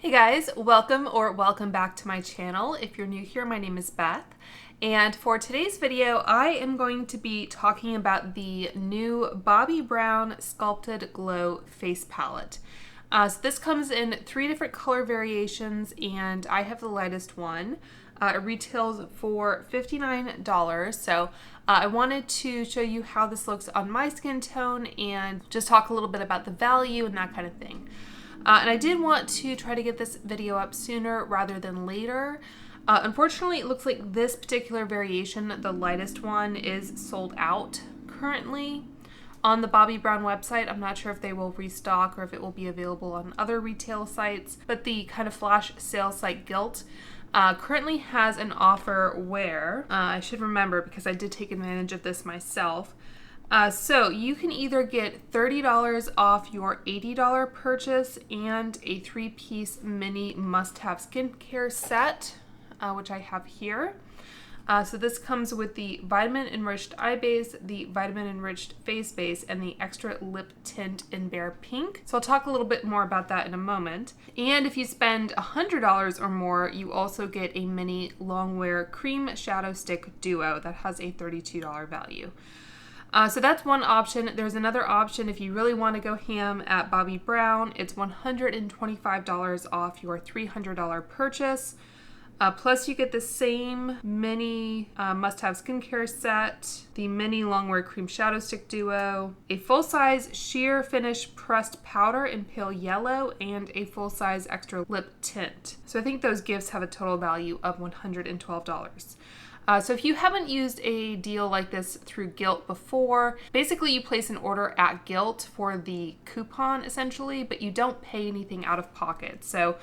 Hey guys, welcome back to my channel. If you're new here, my name is Beth. And for today's video, I am going to be talking about the new Bobbi Brown Sculpted Glow Face Palette. So this comes in 3 different color variations, and I have the lightest one. It retails for $59. So I wanted to show you how this looks on my skin tone and just talk a little bit about the value and that kind of thing. And I did want to try to get this video up sooner rather than later. Unfortunately, it looks like this particular variation, the lightest one, is sold out currently on the Bobbi Brown website. I'm not sure if they will restock or if it will be available on other retail sites, but the kind of flash sale site Gilt currently has an offer where, I should remember because I did take advantage of this myself, so you can either get $30 off your $80 purchase and a 3-piece mini must-have skincare set, which I have here. So this comes with the vitamin enriched eye base, the vitamin enriched face base, and the extra lip tint in Bare Pink. So I'll talk a little bit more about that in a moment. And if you spend $100 or more, you also get a mini longwear cream shadow stick duo that has a $32 value. So that's one option. There's another option if you really want to go ham at Bobbi Brown. It's $125 off your $300 purchase. Plus you get the same mini must-have skincare set, the mini longwear cream shadow stick duo, a full-size sheer finish pressed powder in pale yellow, and a full-size extra lip tint. So I think those gifts have a total value of $112. So if you haven't used a deal like this through Gilt before, basically you place an order at Gilt for the coupon essentially, but you don't pay anything out of pocket. So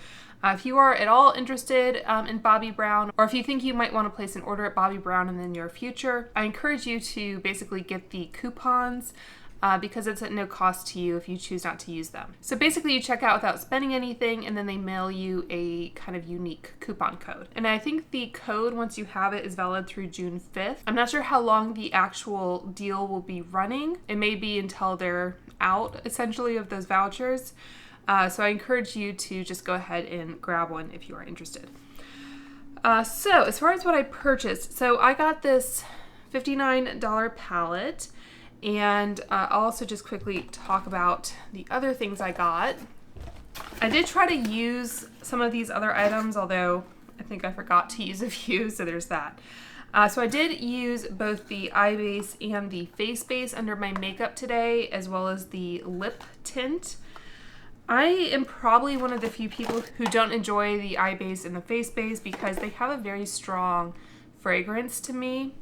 if you are at all interested in Bobbi Brown, or if you think you might want to place an order at Bobbi Brown in the near future, I encourage you to basically get the coupons because it's at no cost to you if you choose not to use them. So basically you check out without spending anything, and then they mail you a kind of unique coupon code. And I think the code, once you have it, is valid through June 5th. I'm not sure how long the actual deal will be running. It may be until they're out, essentially, of those vouchers. So I encourage you to just go ahead and grab one if you are interested. So as far as what I purchased, so I got this $59 palette. And I'll also just quickly talk about the other things I got. I did try to use some of these other items, although I think I forgot to use a few, so there's that. So I did use both the eye base and the face base under my makeup today, as well as the lip tint. I am probably one of the few people who don't enjoy the eye base and the face base because they have a very strong fragrance to me.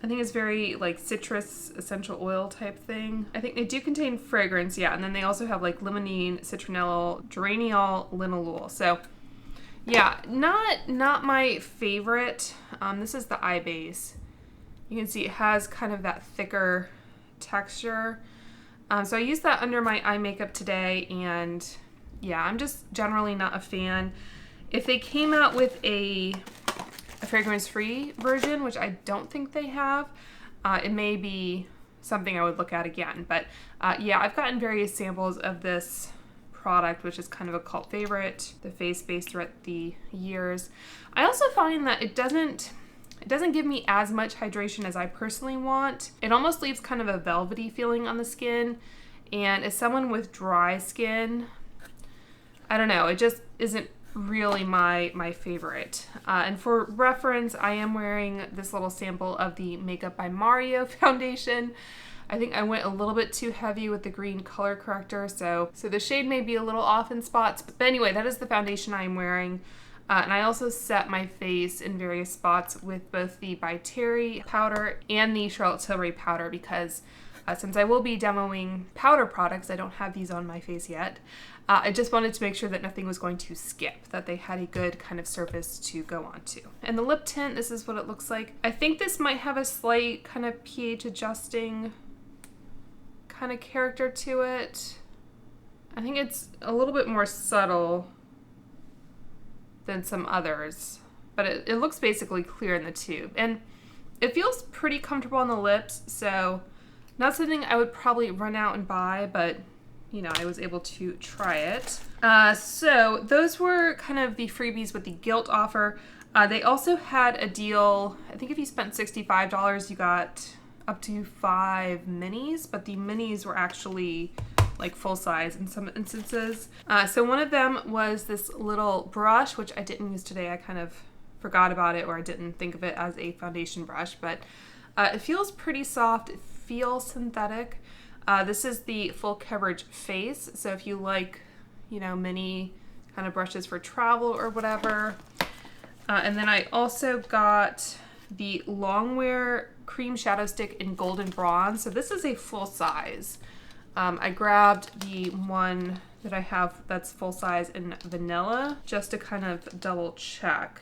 I think it's very like citrus essential oil type thing. I think they do contain fragrance, yeah, and then they also have like limonene, citronellol, geraniol, linalool. So yeah, not my favorite. This is the eye base. You can see it has kind of that thicker texture. So I used that under my eye makeup today, and yeah, I'm just generally not a fan. If they came out with a fragrance-free version, which I don't think they have, it may be something I would look at again. But yeah, I've gotten various samples of this product, which is kind of a cult favorite, the face base, throughout the years. I also find that it doesn't give me as much hydration as I personally want. It almost leaves kind of a velvety feeling on the skin, and as someone with dry skin, I don't know, it just isn't really my favorite. And for reference, I am wearing this little sample of the Makeup by Mario foundation. I think I went a little bit too heavy with the green color corrector, so the shade may be a little off in spots. But anyway, that is the foundation I am wearing. And I also set my face in various spots with both the By Terry powder and the Charlotte Tilbury powder because since I will be demoing powder products, I don't have these on my face yet. I just wanted to make sure that nothing was going to skip, that they had a good kind of surface to go onto. And the lip tint, this is what it looks like. I think this might have a slight kind of pH adjusting kind of character to it. I think it's a little bit more subtle than some others, but it looks basically clear in the tube. And it feels pretty comfortable on the lips, so not something I would probably run out and buy, but you know, I was able to try it. So those were kind of the freebies with the Gilt Offer. They also had a deal. I think if you spent $65, you got up to 5 minis, but the minis were actually like full size in some instances. So one of them was this little brush, which I didn't use today. I kind of forgot about it, or I didn't think of it as a foundation brush, but it feels pretty soft. It feels synthetic. This is the full coverage face. So if you like, you know, mini kind of brushes for travel or whatever. And then I also got the Longwear Cream Shadow Stick in Golden Bronze. So this is a full size. I grabbed the one that I have that's full size in vanilla just to kind of double check.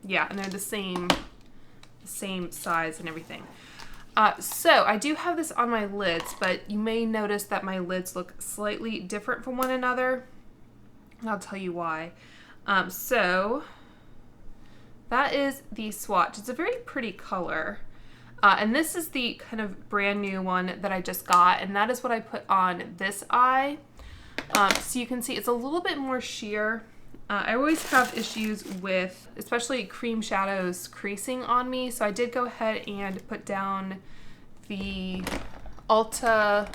Yeah, and they're the same size and everything. So I do have this on my lids, but you may notice that my lids look slightly different from one another. And I'll tell you why. So that is the swatch. It's a very pretty color. And this is the kind of brand new one that I just got, and that is what I put on this eye. So you can see it's a little bit more sheer. I always have issues with, especially cream shadows, creasing on me, so I did go ahead and put down the Ulta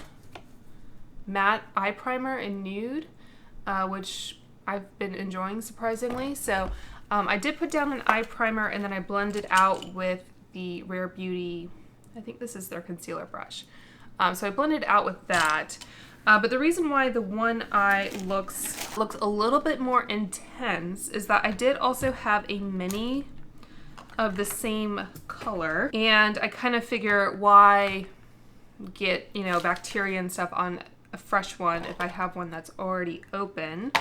Matte Eye Primer in Nude, which I've been enjoying surprisingly. So I did put down an eye primer, and then I blended out with the Rare Beauty, I think this is their concealer brush. So I blended out with that. But the reason why the one eye looks a little bit more intense is that I did also have a mini of the same color, and I kind of figure why get, you know, bacteria and stuff on a fresh one if I have one that's already open.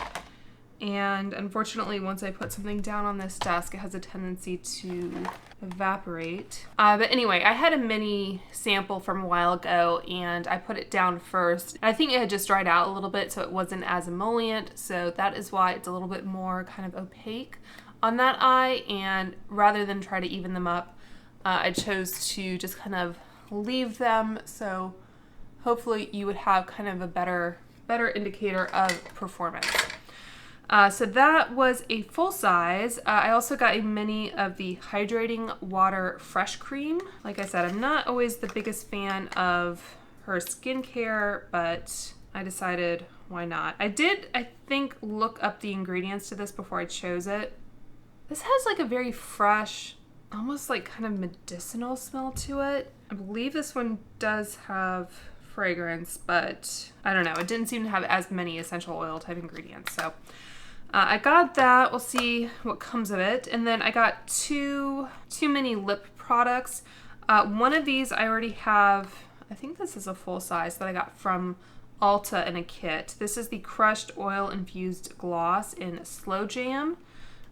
And unfortunately, once I put something down on this desk, it has a tendency to evaporate. But anyway, I had a mini sample from a while ago, and I put it down first. I think it had just dried out a little bit, so it wasn't as emollient. So that is why it's a little bit more kind of opaque on that eye. And rather than try to even them up, I chose to just kind of leave them. So hopefully you would have kind of a better indicator of performance. So that was a full size. I also got a mini of the Hydrating Water Fresh Cream. Like I said, I'm not always the biggest fan of her skincare, but I decided why not. I did, I think, look up the ingredients to this before I chose it. This has like a very fresh, almost like kind of medicinal smell to it. I believe this one does have fragrance, but I don't know. It didn't seem to have as many essential oil type ingredients. So I got that. We'll see what comes of it. And then I got two mini lip products. One of these I already have. I think this is a full size that I got from Ulta in a kit. This is the Crushed Oil Infused Gloss in Slow Jam.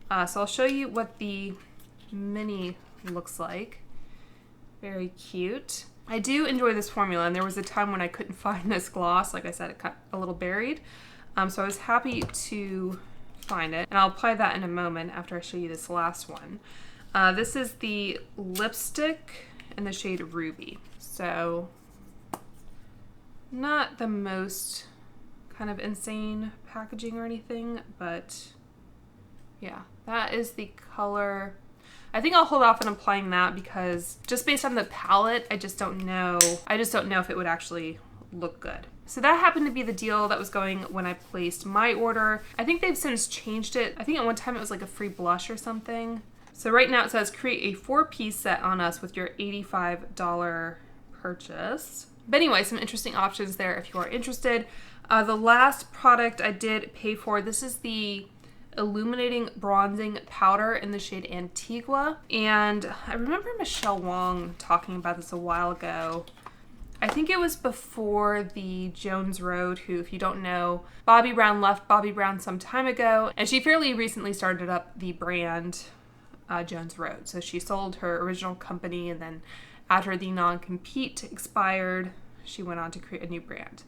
So I'll show you what the mini looks like. Very cute. I do enjoy this formula, and there was a time when I couldn't find this gloss. Like I said, it got a little buried. So I was happy to find it, and I'll apply that in a moment after I show you this last one. This is the lipstick in the shade Ruby. So not the most kind of insane packaging or anything, but yeah, that is the color. I think I'll hold off on applying that because just based on the palette, I just don't know if it would actually look good. So that happened to be the deal that was going when I placed my order. I think they've since changed it. I think at one time it was like a free blush or something. So right now it says create a 4-piece set on us with your $85 purchase. But anyway, some interesting options there if you are interested. The last product I did pay for, this is the Illuminating Bronzing Powder in the shade Antigua. And I remember Michelle Wong talking about this a while ago. I think it was before the Jones Road, who, if you don't know, Bobbi Brown left Bobbi Brown some time ago, and she fairly recently started up the brand Jones Road. So she sold her original company, and then after the non-compete expired, she went on to create a new brand.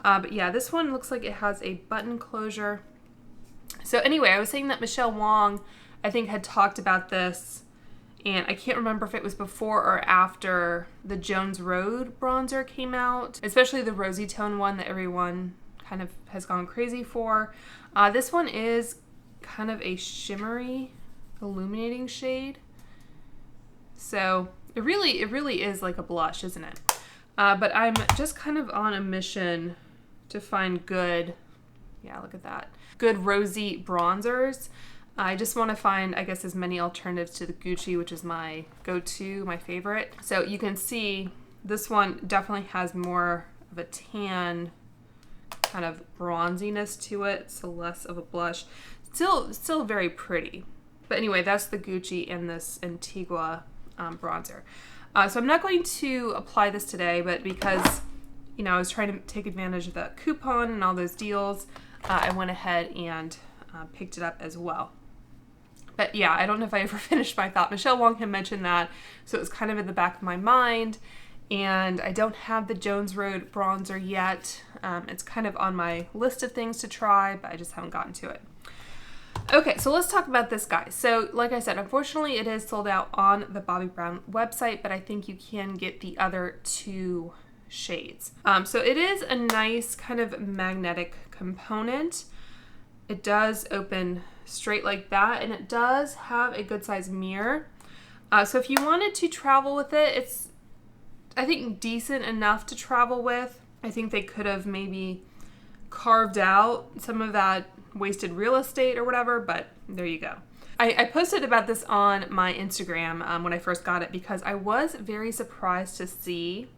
But yeah, this one looks like it has a button closure. So anyway, I was saying that Michelle Wong, I think, had talked about this, and I can't remember if it was before or after the Jones Road bronzer came out, especially the rosy tone one that everyone kind of has gone crazy for. This one is kind of a shimmery, illuminating shade. So it really is like a blush, isn't it? But I'm just kind of on a mission to find good, yeah, look at that, good rosy bronzers. I just want to find, I guess, as many alternatives to the Gucci, which is my go-to, my favorite. So you can see this one definitely has more of a tan kind of bronziness to it, so less of a blush. Still very pretty. But anyway, that's the Gucci and this Antigua bronzer. So I'm not going to apply this today, but because, you know, I was trying to take advantage of the coupon and all those deals, I went ahead and picked it up as well. But yeah, I don't know if I ever finished my thought. Michelle Wong had mentioned that, so it was kind of in the back of my mind. And I don't have the Jones Road bronzer yet. It's kind of on my list of things to try, but I just haven't gotten to it. Okay, so let's talk about this guy. So like I said, unfortunately it is sold out on the Bobbi Brown website, but I think you can get the other two shades. So it is a nice kind of magnetic component. It does open straight like that, and it does have a good size mirror. So if you wanted to travel with it, it's, I think, decent enough to travel with. I think they could have maybe carved out some of that wasted real estate or whatever, but there you go. I posted about this on my Instagram when I first got it, because I was very surprised to see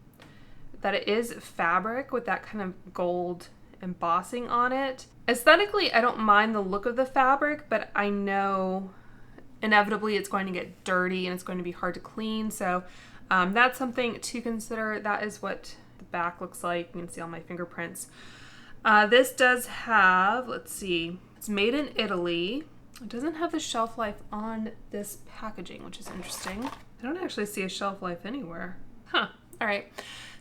that it is fabric with that kind of gold embossing on it. Aesthetically, I don't mind the look of the fabric, but I know inevitably it's going to get dirty and it's going to be hard to clean. So that's something to consider. That is what the back looks like. You can see all my fingerprints. This does have, let's see, it's made in Italy. It doesn't have the shelf life on this packaging, which is interesting. I don't actually see a shelf life anywhere. Huh, all right.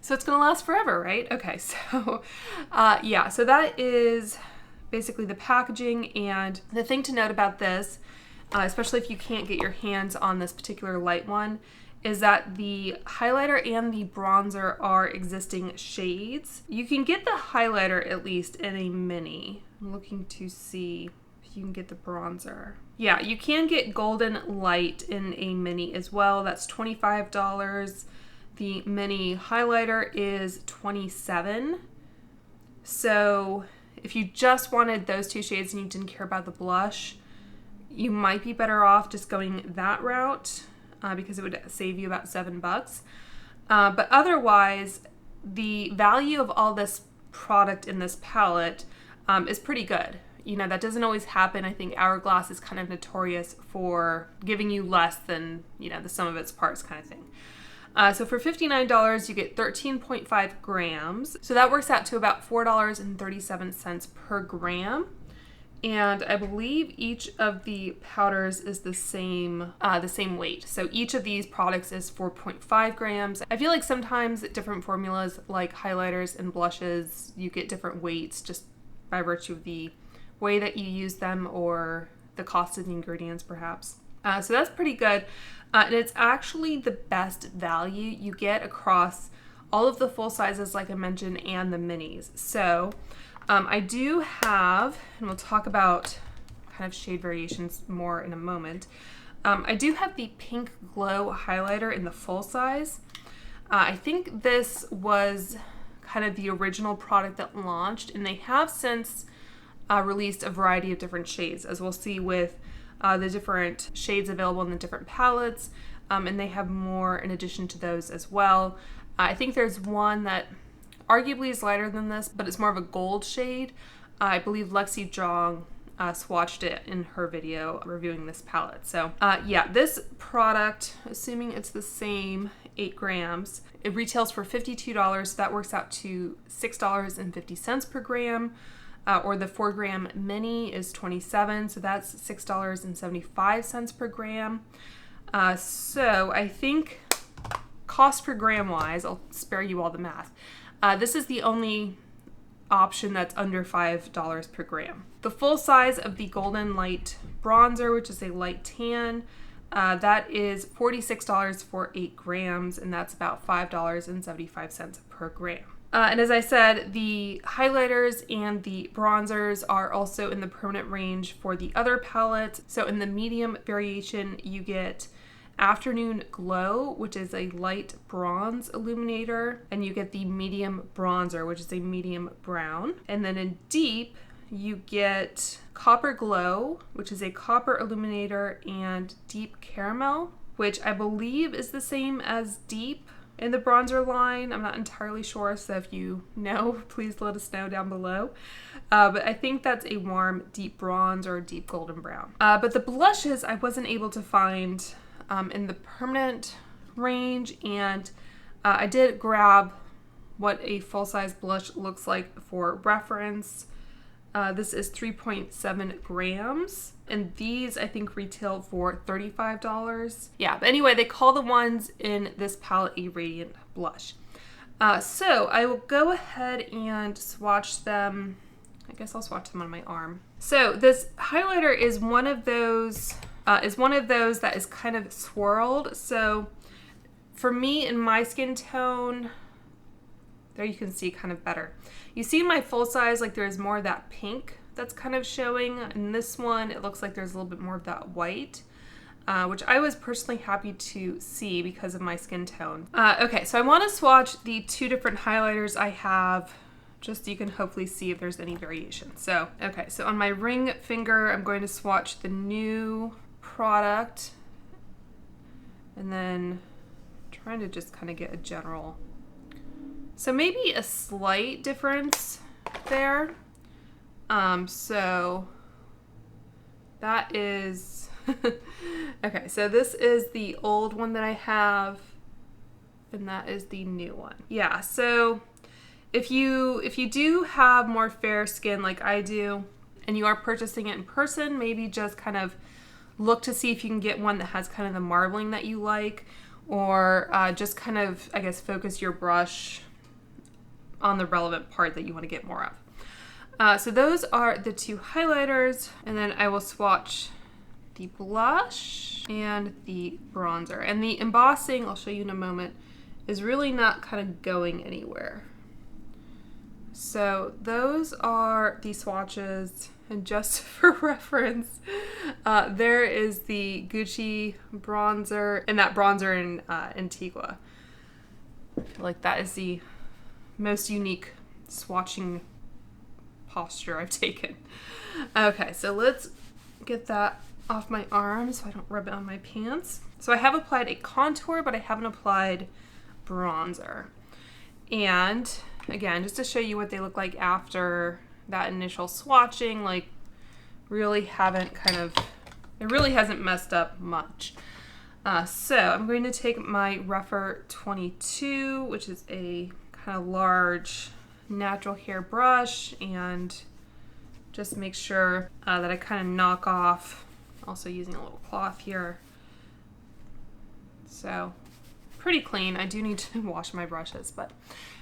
So it's gonna last forever, right? Okay, so yeah, so that is basically the packaging. And the thing to note about this, especially if you can't get your hands on this particular light one, is that the highlighter and the bronzer are existing shades. You can get the highlighter at least in a mini. I'm looking to see if you can get the bronzer. Yeah, you can get Golden Light in a mini as well. That's $25. The mini highlighter is $27. So if you just wanted those two shades and you didn't care about the blush, you might be better off just going that route. Because it would save you about $7. But otherwise, the value of all this product in this palette is pretty good. You know, that doesn't always happen. I think Hourglass is kind of notorious for giving you less than, you know, the sum of its parts kind of thing. So for $59, you get 13.5 grams. So that works out to about $4.37 per gram. And I believe each of the powders is the same weight. So each of these products is 4.5 grams. I feel like sometimes different formulas like highlighters and blushes, you get different weights just by virtue of the way that you use them or the cost of the ingredients perhaps. So that's pretty good. And it's actually the best value you get across all of the full sizes like I mentioned and the minis. So I do have, and we'll talk about kind of shade variations more in a moment. I do have the Pink Glow highlighter in the full size. I think this was kind of the original product that launched, and they have since released a variety of different shades, as we'll see with the different shades available in the different palettes, and they have more in addition to those as well. I think there's one that arguably is lighter than this, but it's more of a gold shade. I believe Lexi Jong swatched it in her video reviewing this palette. So yeah, this product, assuming it's the same 8 grams, it retails for $52. So that works out to $6.50 per gram. Or the 4 gram mini is $27, so that's $6.75 per gram. So I think cost per gram wise, I'll spare you all the math. This is the only option that's under $5 per gram. The full size of the Golden Light Bronzer, which is a light tan, that is $46 for 8 grams, and that's about $5.75 per gram. And as I said, the highlighters and the bronzers are also in the permanent range for the other palette. So in the medium variation, you get Afternoon Glow, which is a light bronze illuminator, and you get the medium bronzer, which is a medium brown. And then in deep, you get Copper Glow, which is a copper illuminator, and Deep Caramel, which I believe is the same as Deep in the bronzer line. I'm not entirely sure, so if you know, please let us know down below. But I think that's a warm deep bronze or deep golden brown. But the blushes I wasn't able to find in the permanent range, and I did grab what a full-size blush looks like for reference. This is 3.7 grams, and these I think retail for $35. Yeah, but anyway, they call the ones in this palette a Radiant Blush. So I will go ahead and swatch them. I guess I'll swatch them on my arm. So this highlighter is one of those that is kind of swirled. So for me, in my skin tone, there you can see kind of better. You see in my full size, like there's more of that pink that's kind of showing. In this one, it looks like there's a little bit more of that white, which I was personally happy to see because of my skin tone. Okay, so I want to swatch the two different highlighters I have, just so you can hopefully see if there's any variation. So, okay, so on my ring finger, I'm going to swatch the new product, and then trying to just kind of get a general. So maybe a slight difference there. So that is, okay, so this is the old one that I have, and that is the new one. Yeah, so if you do have more fair skin like I do, and you are purchasing it in person, maybe just kind of look to see if you can get one that has kind of the marbling that you like, or just kind of, I guess, focus your brush on the relevant part that you want to get more of. So those are the two highlighters, and then I will swatch the blush and the bronzer. And the embossing, I'll show you in a moment, is really not kind of going anywhere. So those are the swatches, and just for reference, there is the Gucci bronzer, and that bronzer in Antigua. Like, that is the most unique swatching posture I've taken. Okay, so let's get that off my arm so I don't rub it on my pants. So I have applied a contour, but I haven't applied bronzer. And again, just to show you what they look like after that initial swatching, like really haven't it really hasn't messed up much. So I'm going to take my Rougher 22, which is a kind of large natural hair brush, and just make sure that I kind of knock off, also using a little cloth here. So pretty clean. I do need to wash my brushes, but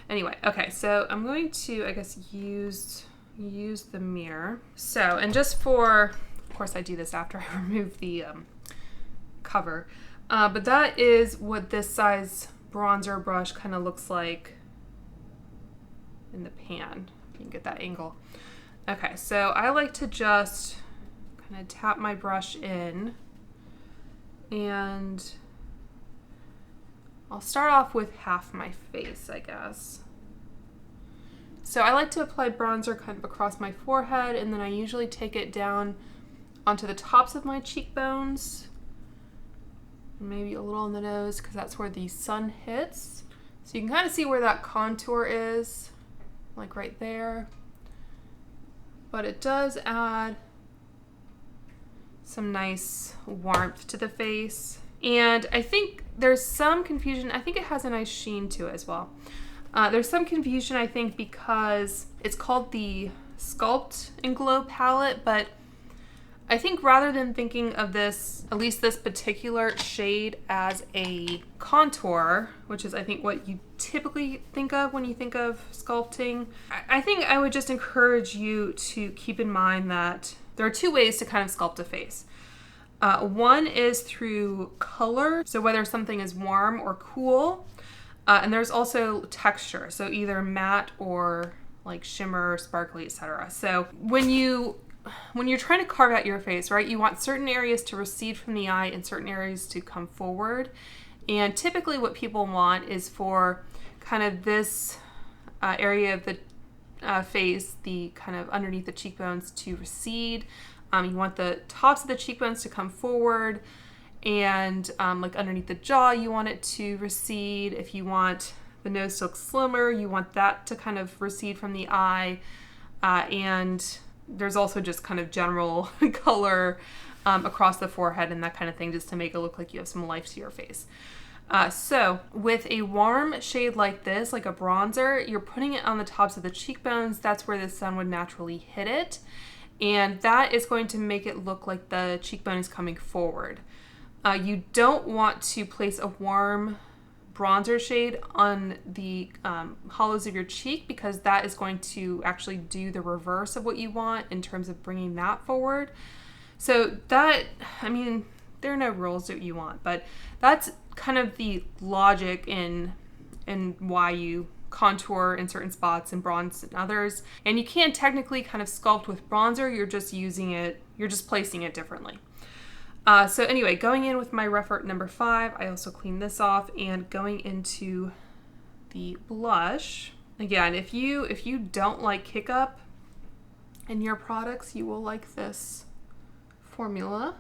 anyway, okay, so I'm going to, I guess, use the mirror. So, and just for, of course I do this after I remove the cover, but that is what this size bronzer brush kind of looks like in the pan. You can get that angle. Okay, so I like to just kind of tap my brush in, and I'll start off with half my face, I guess. So I like to apply bronzer kind of across my forehead, and then I usually take it down onto the tops of my cheekbones, maybe a little on the nose, because that's where the sun hits. So you can kind of see where that contour is, like right there. But it does add some nice warmth to the face. And I think there's some confusion. I think it has a nice sheen to it as well. There's some confusion, I think, because it's called the Sculpt and Glow palette, but I think rather than thinking of this, at least this particular shade, as a contour, which is I think what you typically think of when you think of sculpting, I think I would just encourage you to keep in mind that there are two ways to kind of sculpt a face. One is through color, so whether something is warm or cool. And there's also texture, so either matte or like shimmer, sparkly, etc. So when you're trying to carve out your face, right, you want certain areas to recede from the eye and certain areas to come forward. And typically what people want is for kind of this area of the face, the kind of underneath the cheekbones, to recede. You want the tops of the cheekbones to come forward, and like underneath the jaw, you want it to recede. If you want the nose to look slimmer, you want that to kind of recede from the eye. And there's also just kind of general color across the forehead and that kind of thing, just to make it look like you have some life to your face. So with a warm shade like this, like a bronzer, you're putting it on the tops of the cheekbones. That's where the sun would naturally hit it. And that is going to make it look like the cheekbone is coming forward. You don't want to place a warm bronzer shade on the hollows of your cheek, because that is going to actually do the reverse of what you want in terms of bringing that forward. So that, I mean, there are no rules that you want, but that's kind of the logic in why you contour in certain spots and bronze in others. And you can technically kind of sculpt with bronzer, you're just using it, you're just placing it differently. So anyway, going in with my Reference number 5, I also cleaned this off, and going into the blush. Again, if you don't like hiccup in your products, you will like this formula.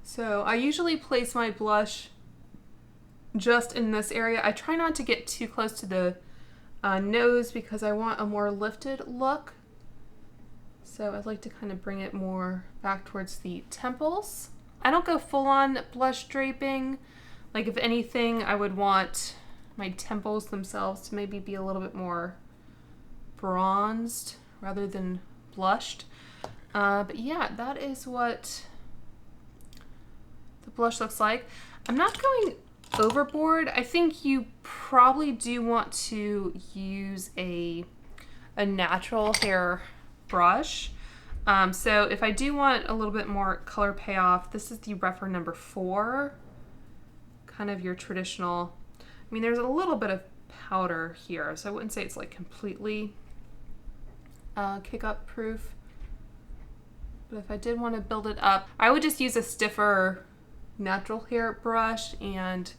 So I usually place my blush just in this area. I try not to get too close to the nose, because I want a more lifted look. So I'd like to kind of bring it more back towards the temples. I don't go full on blush draping. Like, if anything, I would want my temples themselves to maybe be a little bit more bronzed rather than blushed. But yeah, that is what the blush looks like. I'm not going overboard. I think you probably do want to use a natural hair brush. So if I do want a little bit more color payoff, this is the Reference number 4, kind of your traditional. I mean, there's a little bit of powder here, so I wouldn't say it's like completely kick up proof. But if I did want to build it up, I would just use a stiffer natural hair brush, and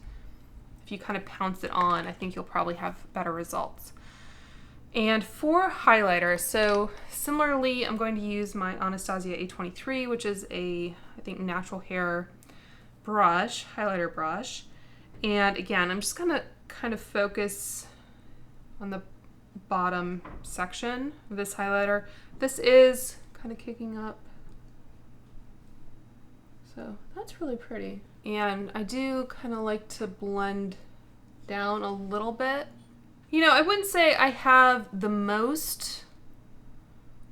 if you kind of pounce it on, I think you'll probably have better results. And for highlighter, so similarly, I'm going to use my Anastasia A23, which is a, I think, natural hair brush, highlighter brush. And again, I'm just gonna kind of focus on the bottom section of this highlighter. This is kind of kicking up, so that's really pretty. And I do kind of like to blend down a little bit. You know, I wouldn't say I have the most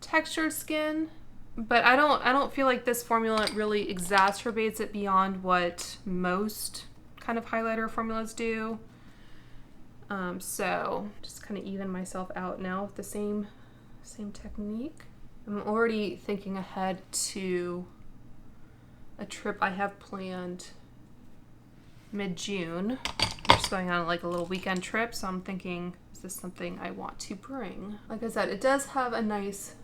textured skin, but I don't feel like this formula really exacerbates it beyond what most kind of highlighter formulas do. So just kind of even myself out now with the same technique. I'm already thinking ahead to a trip I have planned mid-June. I'm just going on like a little weekend trip, so I'm thinking, is this something I want to bring? Like I said, it does have a nice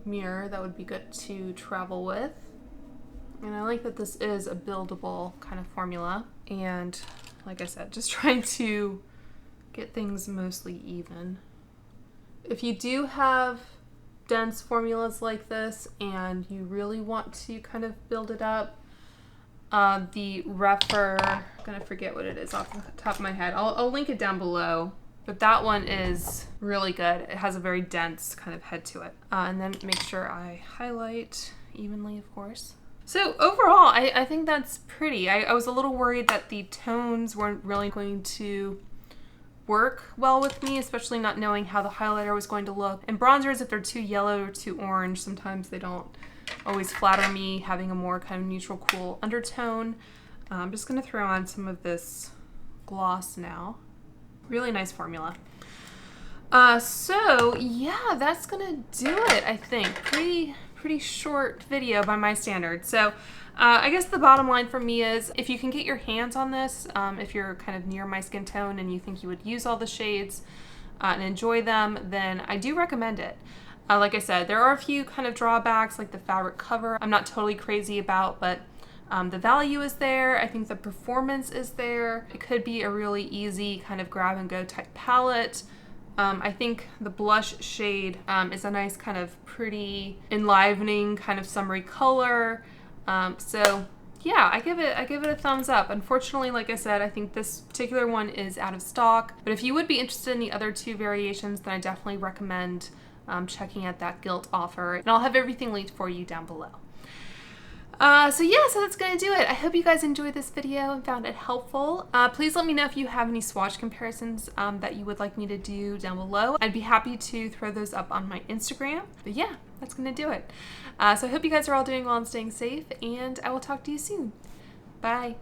mirror that would be good to travel with. And I like that this is a buildable kind of formula. And like I said, just trying to get things mostly even. If you do have dense formulas like this and you really want to kind of build it up, the Reference, I'm gonna forget what it is off the top of my head. I'll link it down below, but that one is really good. It has a very dense kind of head to it. And then make sure I highlight evenly, of course. So overall, I think that's pretty. I was a little worried that the tones weren't really going to work well with me, especially not knowing how the highlighter was going to look. And bronzers, if they're too yellow or too orange, sometimes they don't always flatter me, having a more kind of neutral, cool undertone. I'm just gonna throw on some of this gloss now. Really nice formula. So yeah, that's gonna do it, I think. Pretty pretty short video by my standards. So I guess the bottom line for me is if you can get your hands on this, if you're kind of near my skin tone and you think you would use all the shades and enjoy them, then I do recommend it. Like I said, there are a few kind of drawbacks, like the fabric cover I'm not totally crazy about, but the value is there. I think the performance is there. It could be a really easy kind of grab and go type palette. I think the blush shade is a nice kind of pretty enlivening kind of summery color. So yeah, I give it a thumbs up. Unfortunately, like I said, I think this particular one is out of stock, but if you would be interested in the other two variations, then I definitely recommend checking out that Gilt Offer, and I'll have everything linked for you down below. So that's gonna do it. I hope you guys enjoyed this video and found it helpful. Please let me know if you have any swatch comparisons that you would like me to do down below. I'd be happy to throw those up on my Instagram. But yeah, that's gonna do it. So I hope you guys are all doing well and staying safe, and I will talk to you soon. Bye.